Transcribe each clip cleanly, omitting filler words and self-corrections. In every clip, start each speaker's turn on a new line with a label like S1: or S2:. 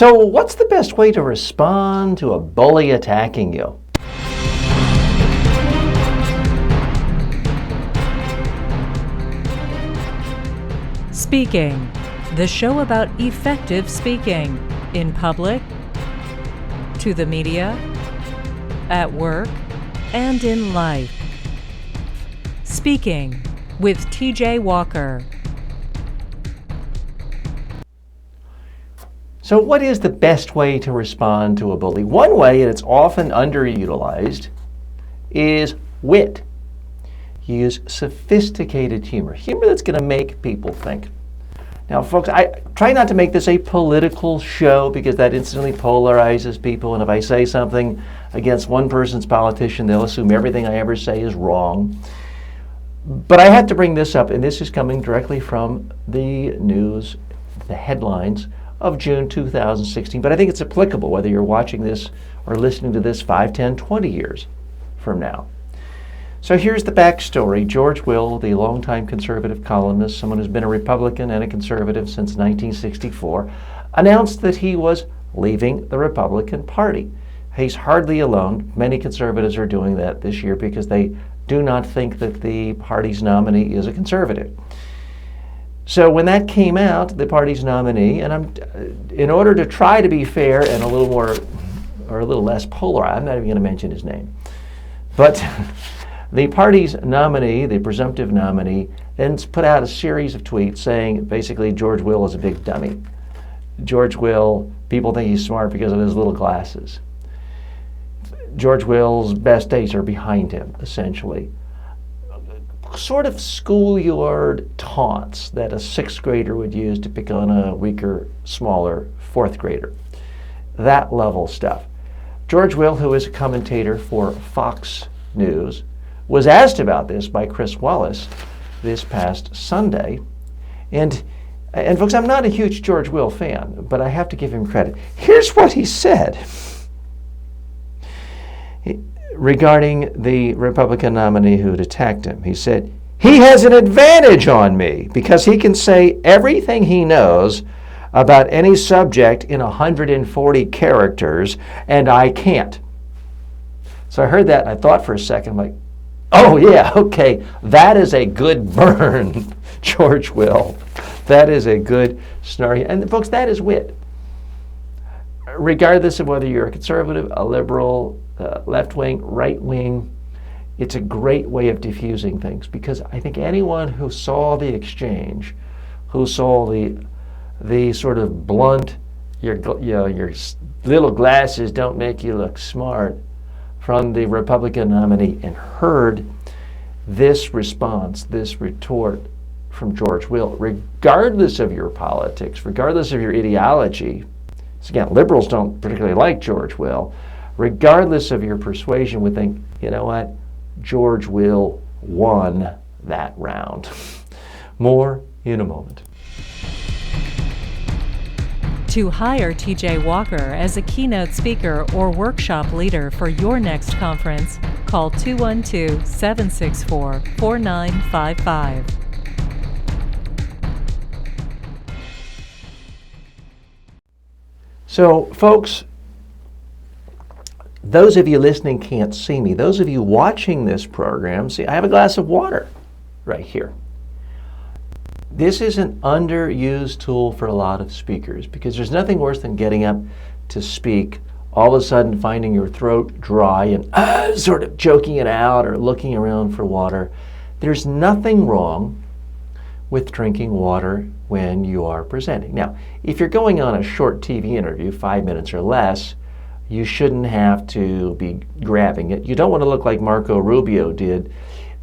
S1: So what's the best way to respond to a bully attacking you?
S2: Speaking, the show about effective speaking in public, to the media, at work, and in life. Speaking with TJ Walker.
S1: So what is the best way to respond to a bully? One way, and it's often underutilized, is wit. Use sophisticated humor that's going to make people think. Now, folks, I try not to make this a political show because that instantly polarizes people, and if I say something against one person's politician, they'll assume everything I ever say is wrong. But I had to bring this up, and this is coming directly from the news, the headlines of June 2016, but I think it's applicable whether you're watching this or listening to this 5, 10, 20 years from now. So here's the backstory. George Will, the longtime conservative columnist, someone who's been a Republican and a conservative since 1964, announced that he was leaving the Republican Party. He's hardly alone. Many conservatives are doing that this year because they do not think that the party's nominee is a conservative. So when that came out, the party's nominee, and in order to try to be fair and a little more, or a little less polar, I'm not even going to mention his name, but the party's nominee, the presumptive nominee, then put out a series of tweets saying basically George Will is a big dummy. George Will, people think he's smart because of his little glasses. George Will's best days are behind him, essentially. Sort of schoolyard taunts that a sixth grader would use to pick on a weaker, smaller fourth grader. That level stuff. George Will, who is a commentator for Fox News, was asked about this by Chris Wallace this past Sunday. And folks, I'm not a huge George Will fan, but I have to give him credit. Here's what he said regarding the Republican nominee who'd attacked him. He said, "He has an advantage on me because he can say everything he knows about any subject in 140 characters, and I can't." So I heard that and I thought for a second, I'm like, oh yeah, okay, that is a good burn, George Will. That is a good snarky, and folks, that is wit. Regardless of whether you're a conservative, a liberal, left-wing, right-wing, it's a great way of diffusing things because I think anyone who saw the exchange, who saw the sort of blunt, your little glasses don't make you look smart, from the Republican nominee and heard this response, this retort from George Will, regardless of your politics, regardless of your ideology. So again, liberals don't particularly like George Will. Regardless of your persuasion, would think, you know what, George Will won that round. More in a moment.
S2: To hire TJ Walker as a keynote speaker or workshop leader for your next conference, call 212-764-4955.
S1: So, folks, those of you listening can't see me. Those of you watching this program, see, I have a glass of water right here. This is an underused tool for a lot of speakers because there's nothing worse than getting up to speak, all of a sudden finding your throat dry and sort of choking it out or looking around for water. There's nothing wrong with drinking water when you are presenting. Now, if you're going on a short TV interview, 5 minutes or less, you shouldn't have to be grabbing it. You don't want to look like Marco Rubio did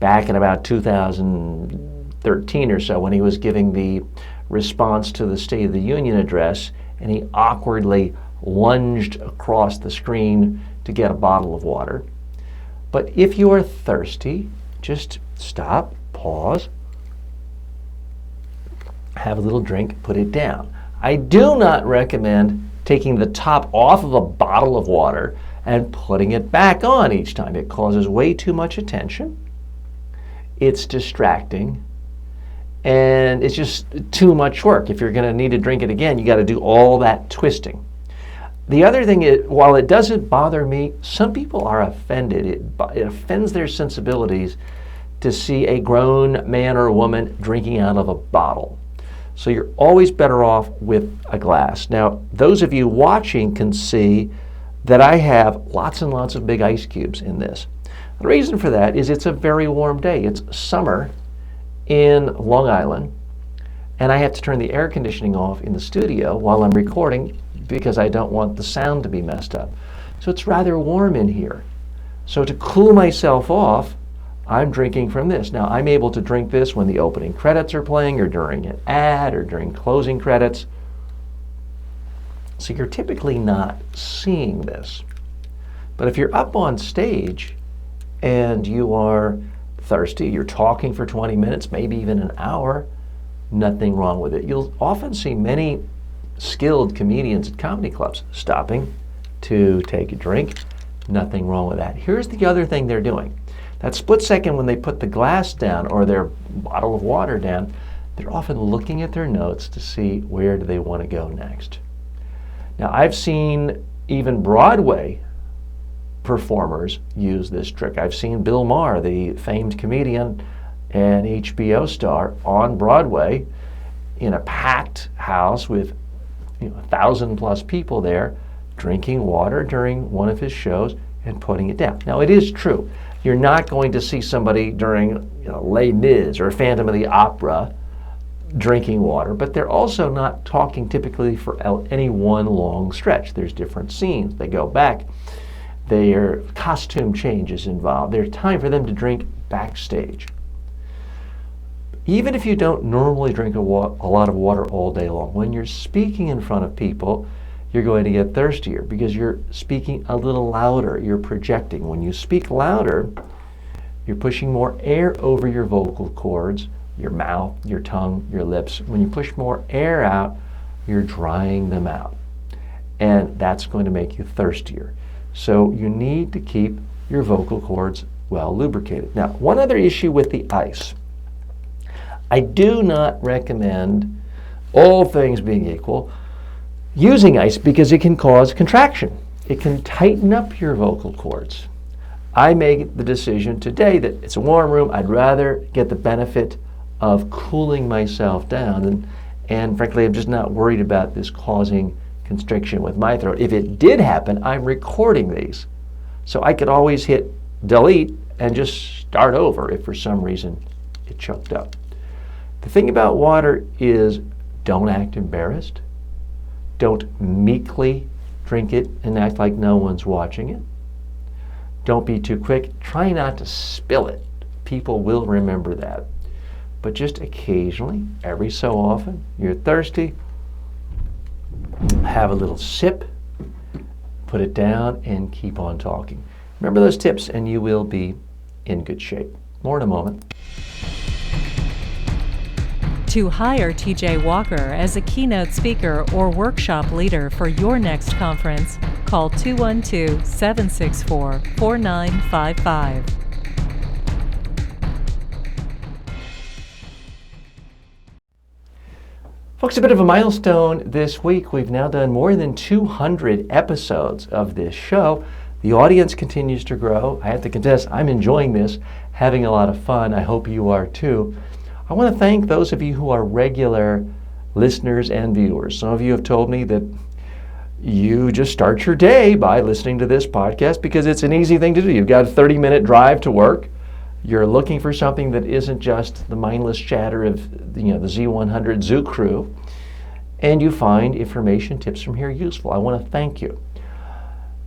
S1: back in about 2013 or so when he was giving the response to the State of the Union address and he awkwardly lunged across the screen to get a bottle of water. But if you are thirsty, just stop, pause, have a little drink, put it down. I do not recommend taking the top off of a bottle of water and putting it back on each time. It causes way too much attention. It's distracting. And it's just too much work. If you're going to need to drink it again, you got to do all that twisting. The other thing is, while it doesn't bother me, some people are offended. It offends their sensibilities to see a grown man or woman drinking out of a bottle. So you're always better off with a glass. Now, those of you watching can see that I have lots and lots of big ice cubes in this. The reason for that is it's a very warm day. It's summer in Long Island, and I have to turn the air conditioning off in the studio while I'm recording because I don't want the sound to be messed up. So it's rather warm in here. So to cool myself off, I'm drinking from this. Now, I'm able to drink this when the opening credits are playing or during an ad or during closing credits. So you're typically not seeing this. But if you're up on stage and you are thirsty, you're talking for 20 minutes, maybe even an hour, nothing wrong with it. You'll often see many skilled comedians at comedy clubs stopping to take a drink. Nothing wrong with that. Here's the other thing they're doing. That split second when they put the glass down or their bottle of water down, they're often looking at their notes to see where do they want to go next. Now, I've seen even Broadway performers use this trick. I've seen Bill Maher, the famed comedian and HBO star, on Broadway in a packed house with 1,000+ people there, drinking water during one of his shows and putting it down. Now, it is true. You're not going to see somebody during Les Mis or Phantom of the Opera drinking water, but they're also not talking typically for any one long stretch. There's different scenes. They go back. Their costume changes involved. There's time for them to drink backstage. Even if you don't normally drink a lot of water all day long, when you're speaking in front of people, you're going to get thirstier because you're speaking a little louder. You're projecting. When you speak louder, you're pushing more air over your vocal cords, your mouth, your tongue, your lips. When you push more air out, you're drying them out. And that's going to make you thirstier. So you need to keep your vocal cords well lubricated. Now, one other issue with the ice. I do not recommend, all things being equal, using ice because it can cause contraction. It can tighten up your vocal cords. I made the decision today that it's a warm room. I'd rather get the benefit of cooling myself down. And frankly, I'm just not worried about this causing constriction with my throat. If it did happen, I'm recording these. So I could always hit delete and just start over if for some reason it choked up. The thing about water is don't act embarrassed. Don't meekly drink it and act like no one's watching it. Don't be too quick. Try not to spill it. People will remember that. But just occasionally, every so often, you're thirsty, have a little sip, put it down, and keep on talking. Remember those tips and you will be in good shape. More in a moment.
S2: To hire TJ Walker as a keynote speaker or workshop leader for your next conference, call 212-764-4955.
S1: Folks, a bit of a milestone this week. We've now done more than 200 episodes of this show. The audience continues to grow. I have to confess, I'm enjoying this, having a lot of fun. I hope you are too. I want to thank those of you who are regular listeners and viewers. Some of you have told me that you just start your day by listening to this podcast because it's an easy thing to do. You've got a 30-minute drive to work. You're looking for something that isn't just the mindless chatter of the Z100 Zoo crew, and you find information, tips from here useful. I want to thank you.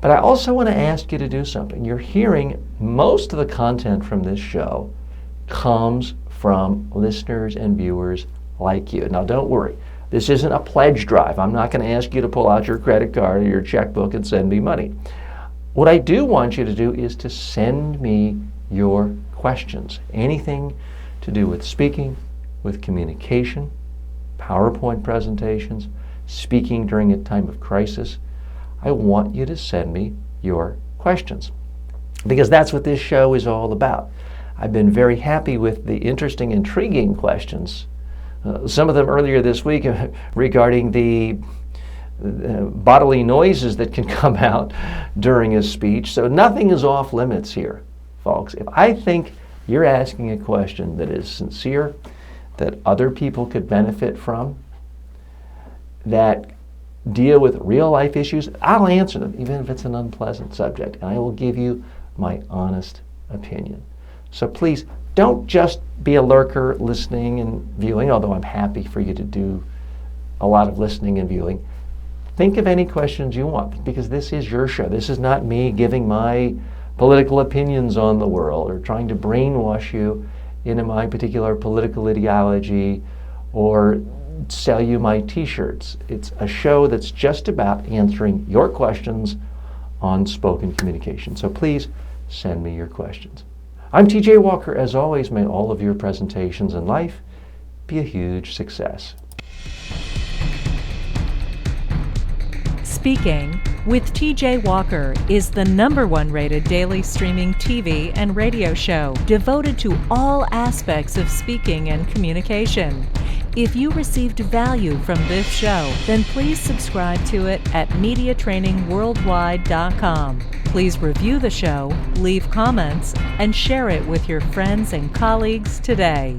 S1: But I also want to ask you to do something. You're hearing most of the content from this show comes from listeners and viewers like you. Now, don't worry. This isn't a pledge drive. I'm not going to ask you to pull out your credit card or your checkbook and send me money. What I do want you to do is to send me your questions. Anything to do with speaking, with communication, PowerPoint presentations, speaking during a time of crisis. I want you to send me your questions because that's what this show is all about. I've been very happy with the interesting, intriguing questions. Some of them earlier this week regarding the bodily noises that can come out during a speech. So nothing is off limits here, folks. If I think you're asking a question that is sincere, that other people could benefit from, that deal with real life issues, I'll answer them, even if it's an unpleasant subject, and I will give you my honest opinion. So please don't just be a lurker listening and viewing, although I'm happy for you to do a lot of listening and viewing. Think of any questions you want, because this is your show. This is not me giving my political opinions on the world or trying to brainwash you into my particular political ideology or sell you my t-shirts. It's a show that's just about answering your questions on spoken communication. So please send me your questions. I'm TJ Walker. As always, may all of your presentations in life be a huge success.
S2: Speaking with TJ Walker is the #1 rated daily streaming TV and radio show devoted to all aspects of speaking and communication. If you received value from this show, then please subscribe to it at MediaTrainingWorldwide.com. Please review the show, leave comments, and share it with your friends and colleagues today.